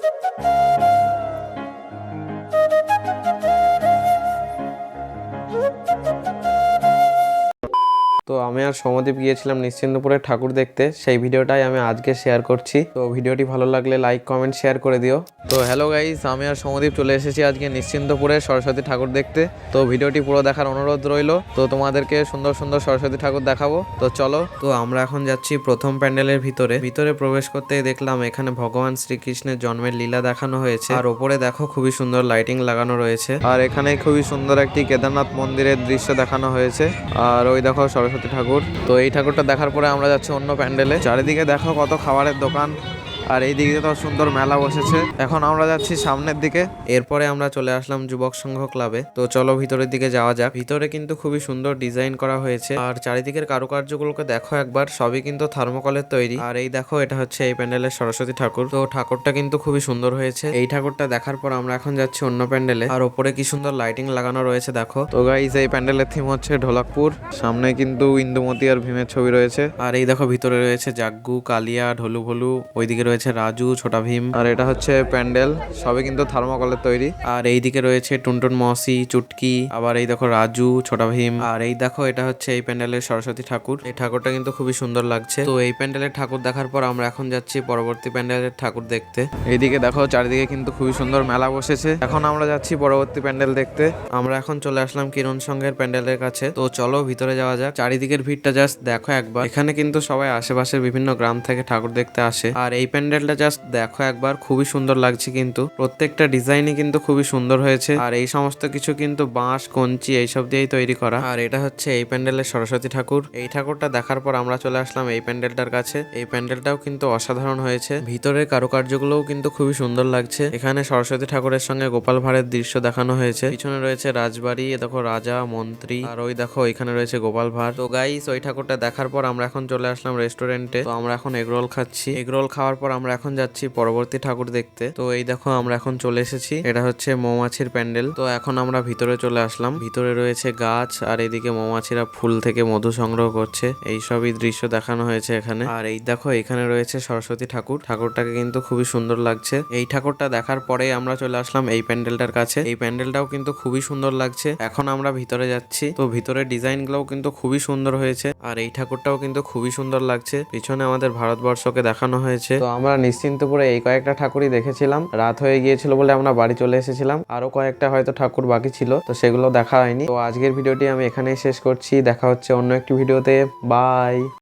তো আমি আর সৌম্যদীপ গিয়েছিলাম নিশ্চিন্তপুরে ঠাকুর দেখতে, সেই ভিডিওটাই আমি আজকে শেয়ার করছি। তো ভিডিওটি ভালো লাগলে লাইক কমেন্ট শেয়ার করে দিও। তো হ্যালো গাইস, আমি আর সৌম্যদীপ চলে এসেছি আজকে নিশ্চিন্তপুরে সরস্বতী ঠাকুর দেখতে। তো ভিডিওটি পুরো দেখার অনুরোধ রইলো। তো তোমাদেরকে সুন্দর সুন্দর সরস্বতী ঠাকুর দেখাবো। তো চলো। তো আমরা এখন যাচ্ছি প্রথম প্যান্ডেলের ভিতরে প্রবেশ করতেই দেখলাম এখানে ভগবান শ্রীকৃষ্ণের জন্মের লীলা দেখানো হয়েছে। আর ওপরে দেখো খুবই সুন্দর লাইটিং লাগানো রয়েছে। আর এখানে খুবই সুন্দর একটি কেদারনাথ মন্দিরের দৃশ্য দেখানো হয়েছে। আর ওই দেখো সরস্বতী ঠাকুর। তো এই ঠাকুরটা দেখার পরে আমরা যাচ্ছি অন্য প্যান্ডেলে। চারিদিকে দেখো কত খাবারের দোকান, আর এই দিকে তো সুন্দর মেলা বসেছে। এখন আমরা যাচ্ছি সামনের দিকে। এরপরে আমরা চলে আসলাম যুবক সংঘ ক্লাবে। তো চলো ভিতরের দিকে যাওয়া যাক। ভিতরে কিন্তু খুবই সুন্দর ডিজাইন করা হয়েছে। আর চারিদিকের কারুকার্যগুলোকে দেখো একবার, সবই কিন্তু থার্মোকলের তৈরি। আর এই দেখো এটা হচ্ছে এই প্যান্ডেলের সরস্বতী ঠাকুর। তো ঠাকুরটা কিন্তু খুবই সুন্দর হয়েছে। এই ঠাকুরটা দেখার পর আমরা এখন যাচ্ছি অন্য প্যান্ডেলে। আর ওপরে কি সুন্দর লাইটিং লাগানো রয়েছে দেখো। তো গাইস, এই প্যান্ডেলের থিম হচ্ছে ঢোলাকপুর। সামনে কিন্তু ইন্দুমতি আর ভীমের ছবি রয়েছে। আর এই দেখো ভিতরে রয়েছে জাগ্গু, কালিয়া, ঢোলু ভোলু, ওইদিকে রয়েছে রাজু, ছোটা ভীম। আর এটা হচ্ছে প্যান্ডেল, সবই কিন্তু থার্মোকলের তৈরি। আর এইদিকে রয়েছে টুনটুন মৌসি, চুটকি, আবার এই দেখো রাজু, ছোটা ভীম। আর এই দেখো এটা হচ্ছে এই প্যান্ডেলের সরস্বতী ঠাকুর। এই ঠাকুরটা কিন্তু খুবই সুন্দর লাগছে। তো এই প্যান্ডেলের ঠাকুর দেখার পর আমরা এখন যাচ্ছি পরবর্তী প্যান্ডেলের ঠাকুর দেখতে। এইদিকে দেখো চারিদিকে কিন্তু খুবই সুন্দর মেলা বসেছে। এখন আমরা যাচ্ছি পরবর্তী প্যান্ডেল দেখতে। আমরা এখন চলে আসলাম কিরণ সংঘের প্যান্ডেলের কাছে। তো চলো ভিতরে যাওয়া যাক। চারিদিকের ভিড়টা জাস্ট দেখো একবার। এখানে কিন্তু সবাই আশেপাশের বিভিন্ন গ্রাম থেকে ঠাকুর দেখতে আসে। আর এই প্যান্ডেলটা জাস্ট দেখো একবার, খুবই সুন্দর লাগছে। কিন্তু প্রত্যেকটা ডিজাইনই কিন্তু খুবই সুন্দর হয়েছে। আর এই সমস্ত কিছু কিন্তু বাঁশ, কঞ্চি এইসব দিয়েই তৈরি করা। আর এটা হচ্ছে এই প্যান্ডেলের সরস্বতী ঠাকুর। এই ঠাকুরটা দেখার পর আমরা চলে আসলাম এই প্যান্ডেলটার কাছে। এই প্যান্ডেলটাও কিন্তু অসাধারণ হয়েছে। ভিতরের কারুকার্যগুলোও কিন্তু খুবই সুন্দর লাগছে। এখানে সরস্বতী ঠাকুরের সঙ্গে গোপাল ভাঁড়ের দৃশ্য দেখানো হয়েছে। পিছনে রয়েছে রাজবাড়ি, এ দেখো রাজা, মন্ত্রী। আর ওই দেখো এখানে রয়েছে গোপাল ভাঁড়। তো গাইস, ওই ঠাকুরটা দেখার পর আমরা এখন চলে আসলাম রেস্টুরেন্টে। তো আমরা এখন এগরোল খাচ্ছি। এগরোল খাওয়ার পর আমরা এখন যাচ্ছি পরবর্তী ঠাকুর দেখতে। তো এই দেখো আমরা এখন চলে এসেছি। এটা হচ্ছে মৌমাছির প্যান্ডেল। তো এখন আমরা ভিতরে চলে আসলাম। ভিতরে রয়েছে গাছ, আর এইদিকে মৌমাছিরা ফুল থেকে মধু সংগ্রহ করছে। এই সবই দৃশ্য দেখানো হয়েছে এখানে। আর এই দেখো এখানে রয়েছে সরস্বতী ঠাকুর। ঠাকুরটাকে কিন্তু খুবই সুন্দর লাগছে। এই ঠাকুরটা দেখার পরে আমরা চলে আসলাম এই প্যান্ডেলটার কাছে। এই প্যান্ডেলটাও কিন্তু খুবই সুন্দর লাগছে। এখন আমরা ভিতরে যাচ্ছি। তো ভিতরের ডিজাইন গুলোও কিন্তু খুবই সুন্দর হয়েছে। আর এই ঠাকুরটাও কিন্তু খুবই সুন্দর লাগছে। পিছনে আমাদের ভারতবর্ষকে দেখানো হয়েছে। তো আমরা নিশ্চিন্তপুরে এই কয়েকটা ঠাকুরই দেখেছিলাম। রাত হয়ে গিয়েছিল বলে আমরা বাড়ি চলে এসেছিলাম। আরো কয়েকটা হয়তো ঠাকুর বাকি ছিল, তো সেগুলো দেখা হয়নি। তো আজকের ভিডিওটি আমি এখানেই শেষ করছি। দেখা হচ্ছে অন্য একটি ভিডিওতে। বাই।